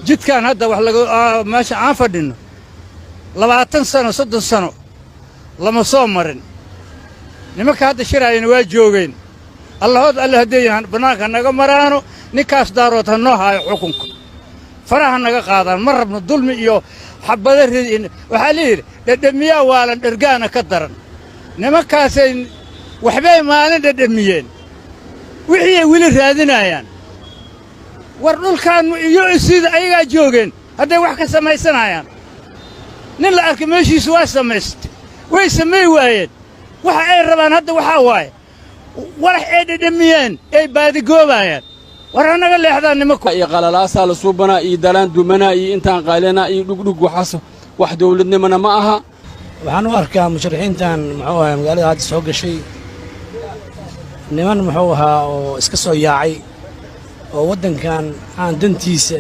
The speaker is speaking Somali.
jidkaan hadda wax laga meesha aan fadhino 20 sano 30 sano lama soo marin nimanka hadda shiraayeen waa joogeen allahood alla hadeeyaan banaanka naga maraano ninkaas daarood ha noo haayo xukunka faraha naga qaadaan ma rabno dulmi iyo xabada ridin waxa leeyahay dhadhamiya waalan dhargaana ka daran nimankaasay waxbay maalin dhadhamiyeen wixii ay wili raadinayaan war dhulkaan iyo sida ayaga joogeen hadday wax ka samaysanayaan nin la arkay meeshiisu waa samaystay way samay waayeen waxa ay rabaan hadda waxa waaye walax ay dhadhamiyeen ay baadi goobayaan war anaga leexdaan nimanku ay qalalaasa la suubana iyo dalaan dumana iyo intaan qaalena iyo dhugdhug waxaas wax dawladnimana ma aha waxaan u arkaa musharaxiintan muxuu ahaa magaalada hadda soo gashay niman muxuu ahaa oo iska soo yaacay oo waddankan aan dantiisa